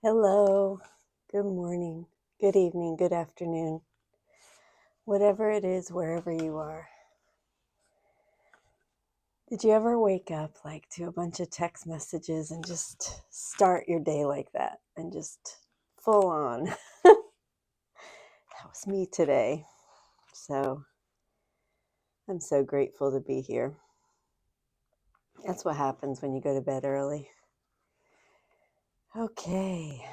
Hello, good morning, good evening, good afternoon, whatever it is, wherever you are. Did you ever wake up to a bunch of text messages and just start your day like that and just full on? That was me today. So I'm so grateful to be here. That's what happens when you go to bed early. Okay,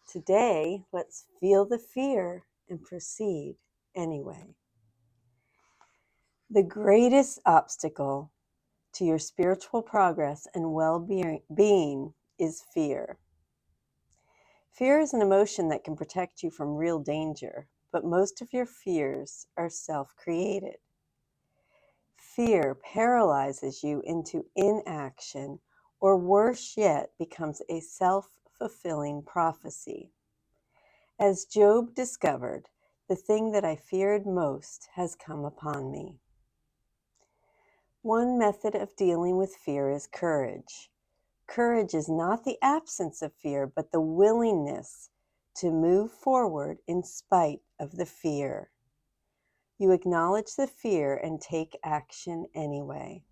today let's feel the fear and proceed anyway. The greatest obstacle to your spiritual progress and well-being is fear. Fear is an emotion that can protect you from real danger, but most of your fears are self-created. Fear paralyzes you into inaction, or worse yet, becomes a self-fulfilling prophecy. As Job discovered, the thing that I feared most has come upon me. One method of dealing with fear is courage. Courage is not the absence of fear, but the willingness to move forward in spite of the fear. You acknowledge the fear and take action anyway.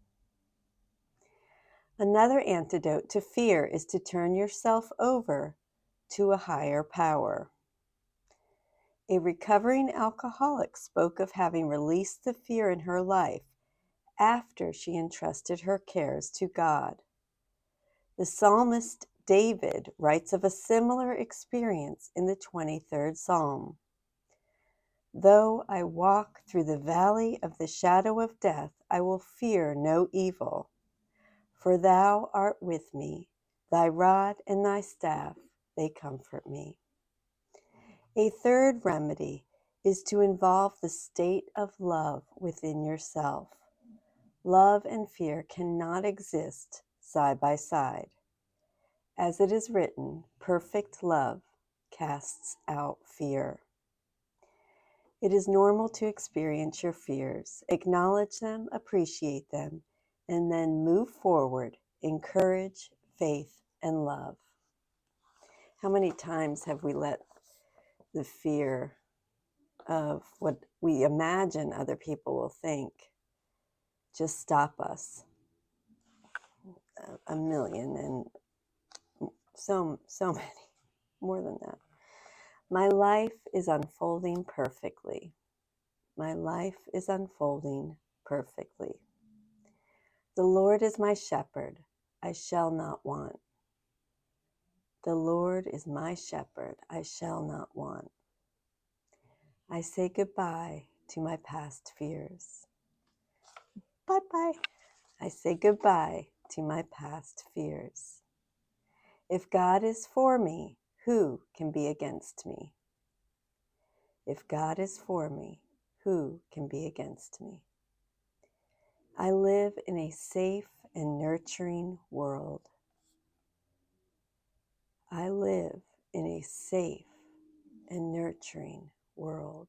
Another antidote to fear is to turn yourself over to a higher power. A recovering alcoholic spoke of having released the fear in her life after she entrusted her cares to God. The psalmist David writes of a similar experience in the 23rd Psalm. Though I walk through the valley of the shadow of death, I will fear no evil, for thou art with me. Thy rod and thy staff, they comfort me. A third remedy is to involve the state of love within yourself. Love and fear cannot exist side by side. As it is written, perfect love casts out fear. It is normal to experience your fears, acknowledge them, appreciate them, and then move forward in courage, faith, and love. How many times have we let the fear of what we imagine other people will think just stop us? A million, and so many, more than that. My life is unfolding perfectly. My life is unfolding perfectly. The Lord is my shepherd. I shall not want. The Lord is my shepherd. I shall not want. I say goodbye to my past fears. Bye-bye. I say goodbye to my past fears. If God is for me, who can be against me? If God is for me, who can be against me? I live in a safe and nurturing world. I live in a safe and nurturing world.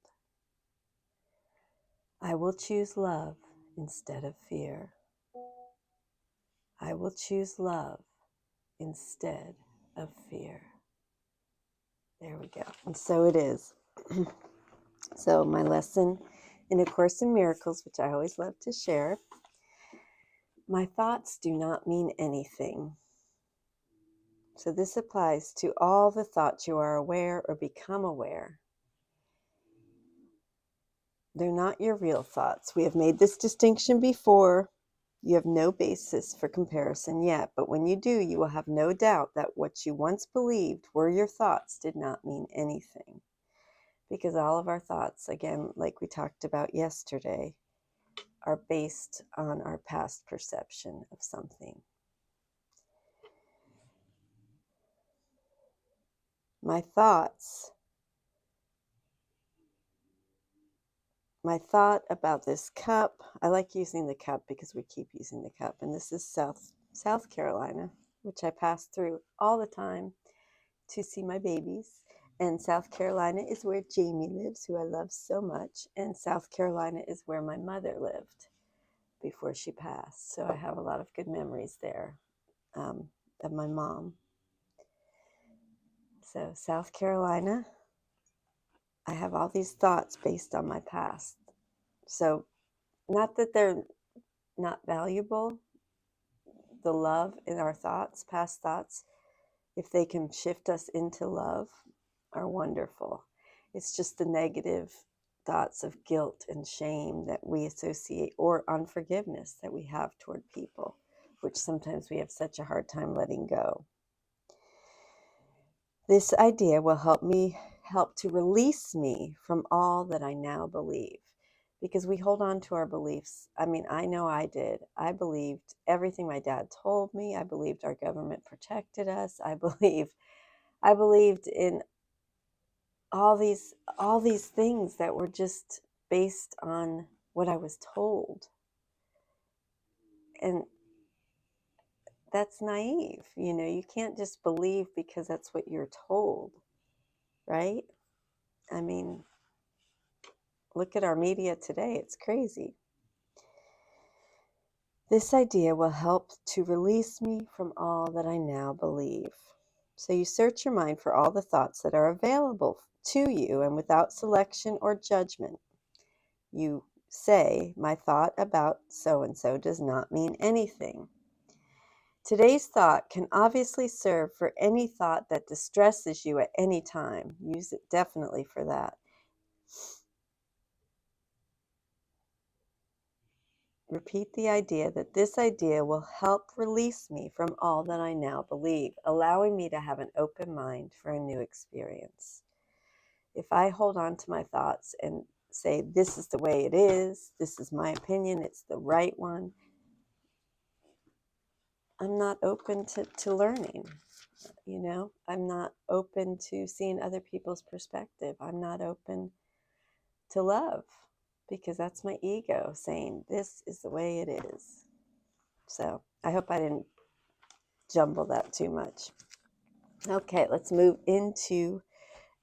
I will choose love instead of fear. I will choose love instead of fear. There we go. And so it is. So my lesson in A Course in Miracles, which I always love to share, my thoughts do not mean anything. So this applies to all the thoughts you are aware or become aware. They're not your real thoughts. We have made this distinction before. You have no basis for comparison yet, but when you do, you will have no doubt that what you once believed were your thoughts did not mean anything. Because all of our thoughts, again, like we talked about yesterday, are based on our past perception of something. My thought about this cup, I like using the cup because we keep using the cup, and this is South Carolina, which I pass through all the time to see my babies. And South Carolina is where Jamie lives, who I love so much, and South Carolina is where my mother lived before she passed. So I have a lot of good memories there of my mom. So, South Carolina, I have all these thoughts based on my past. So, not that they're not valuable, the love in our thoughts, past thoughts, if they can shift us into love, are wonderful. It's just the negative thoughts of guilt and shame that we associate, or unforgiveness that we have toward people, which sometimes we have such a hard time letting go. This idea will help to release me from all that I now believe, because we hold on to our beliefs. I mean, I know I did. I believed everything my dad told me. I believed our government protected us. I believed in all these things that were just based on what I was told. And that's naive. You can't just believe because that's what you're told, right? I mean, look at our media today. It's crazy. This idea will help to release me from all that I now believe. So you search your mind for all the thoughts that are available to you, and without selection or judgment, you say, my thought about so-and-so does not mean anything. Today's thought can obviously serve for any thought that distresses you at any time. Use it definitely for that. Repeat the idea that this idea will help release me from all that I now believe, allowing me to have an open mind for a new experience. If I hold on to my thoughts and say, this is the way it is, this is my opinion, it's the right one, I'm not open to learning. I'm not open to seeing other people's perspective. I'm not open to love, because that's my ego saying, this is the way it is. So I hope I didn't jumble that too much. Okay, let's move into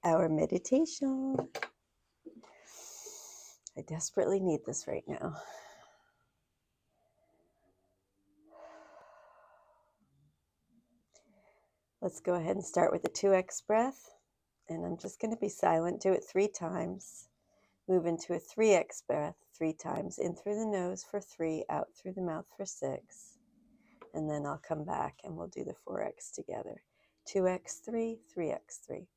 our meditation. I desperately need this right now. Let's go ahead and start with the 2x breath. And I'm just going to be silent. Do it 3 times. Move into a 3x breath 3 times. In through the nose for 3, out through the mouth for 6. And then I'll come back and we'll do the 4x together. 2x3, 3x3.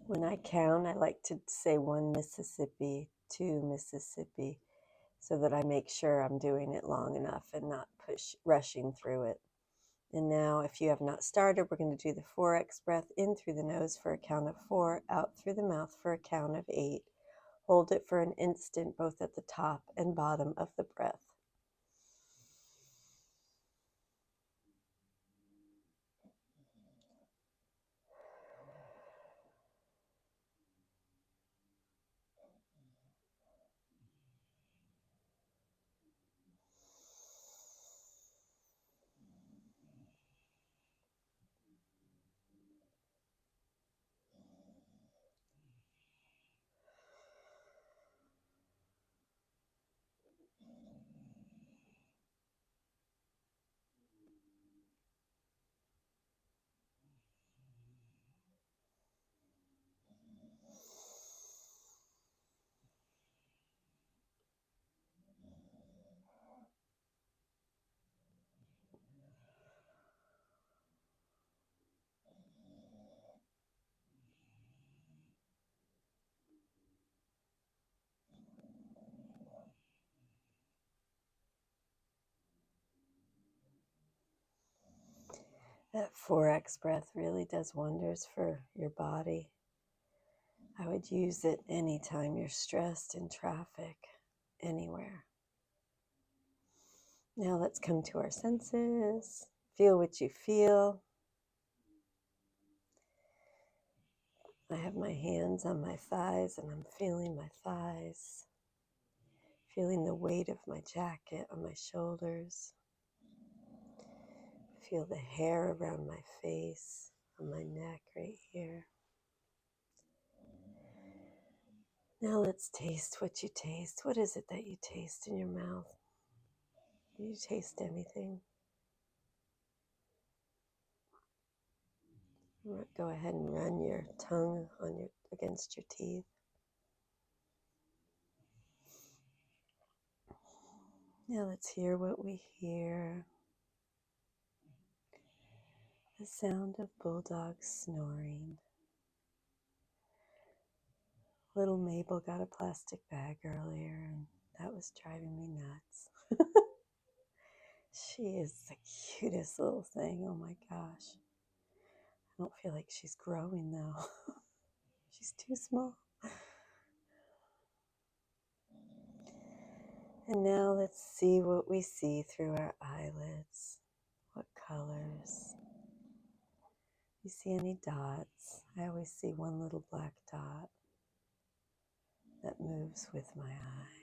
When I count, I like to say 1 Mississippi, 2 Mississippi, so that I make sure I'm doing it long enough and not rushing through it. And now, if you have not started, we're going to do the 4x breath in through the nose for a count of 4, out through the mouth for a count of 8. Hold it for an instant, both at the top and bottom of the breath. That 4x breath really does wonders for your body. I would use it anytime you're stressed in traffic, anywhere. Now let's come to our senses. Feel what you feel. I have my hands on my thighs and I'm feeling my thighs. Feeling the weight of my jacket on my shoulders. Feel the hair around my face, on my neck right here. Now let's taste what you taste. What is it that you taste in your mouth? Do you taste anything? Go ahead and run your tongue against your teeth. Now let's hear what we hear. The sound of bulldogs snoring. Little Mabel got a plastic bag earlier and that was driving me nuts. She is the cutest little thing. Oh my gosh. I don't feel like she's growing though. She's too small. And now let's see what we see through our eyelids. What colors? You see any dots? I always see one little black dot that moves with my eye.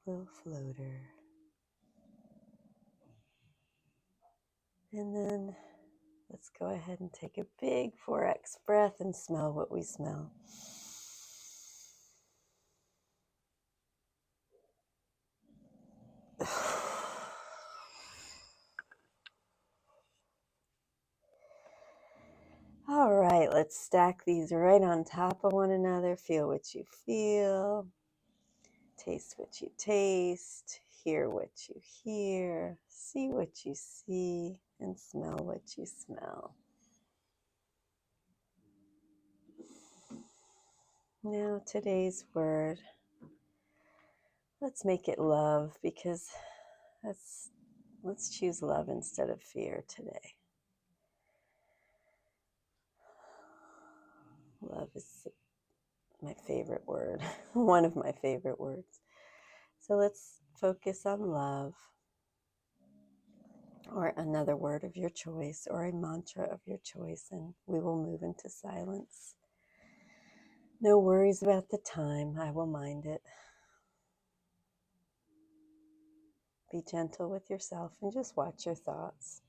Little floater. And then let's go ahead and take a big 4x breath and smell what we smell. All right, let's stack these right on top of one another. Feel what you feel. Taste what you taste. Hear what you hear. See what you see. And smell what you smell. Now today's word. Let's make it love because let's choose love instead of fear today. Love is my favorite word, one of my favorite words. So let's focus on love, or another word of your choice, or a mantra of your choice, and we will move into silence. No worries about the time, I will mind it. Be gentle with yourself and just watch your thoughts.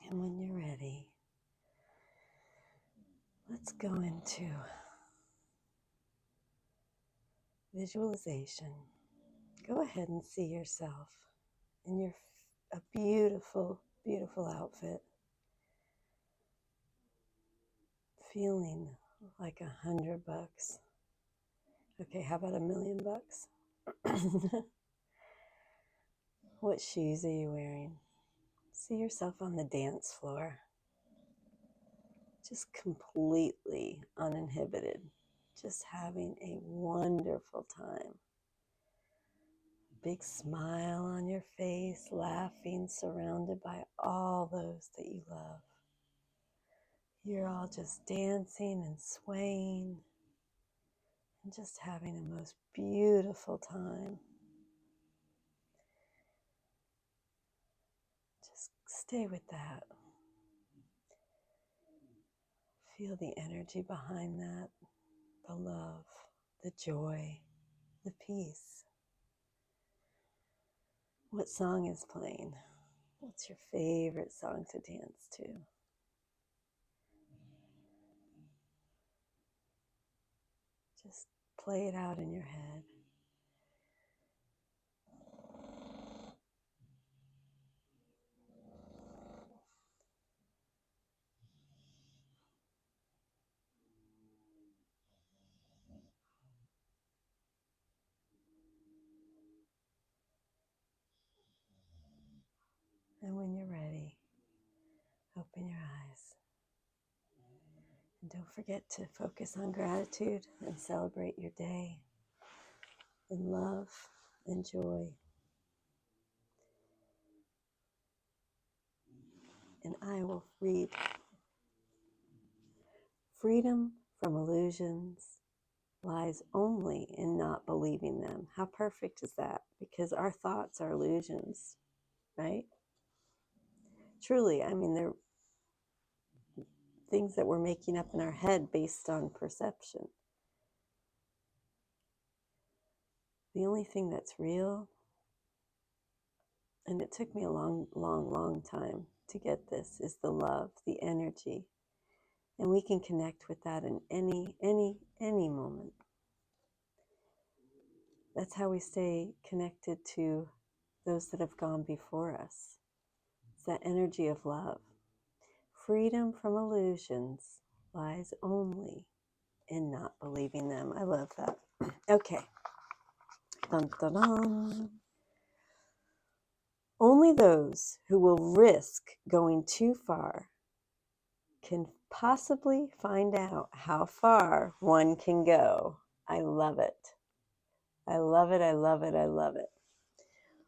And when you're ready, let's go into visualization. Go ahead and see yourself in a beautiful, beautiful outfit, feeling like $100. Okay, how about $1,000,000? What shoes are you wearing? See yourself on the dance floor, just completely uninhibited, just having a wonderful time. Big smile on your face, laughing, surrounded by all those that you love. You're all just dancing and swaying and just having the most beautiful time. Just stay with that. Feel the energy behind that, the love, the joy, the peace. What song is playing? What's your favorite song to dance to? Just play it out in your head. And when you're ready, open your eyes. And don't forget to focus on gratitude and celebrate your day in love and joy. And I will read freedom from illusions lies only in not believing them. How perfect is that? Because our thoughts are illusions, right? Truly, I mean, they're things that we're making up in our head based on perception. The only thing that's real, and it took me a long time to get this, is the love, the energy. And we can connect with that in any moment. That's how we stay connected to those that have gone before us. It's that energy of love. Freedom from illusions lies only in not believing them. I love that. Okay. Dun, dun, dun. Only those who will risk going too far can possibly find out how far one can go. I love it. I love it. I love it. I love it.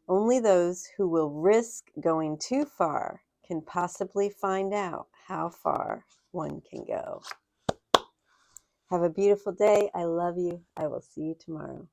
Only those who will risk going too far can possibly find out how far one can go. Have a beautiful day. I love you. I will see you tomorrow.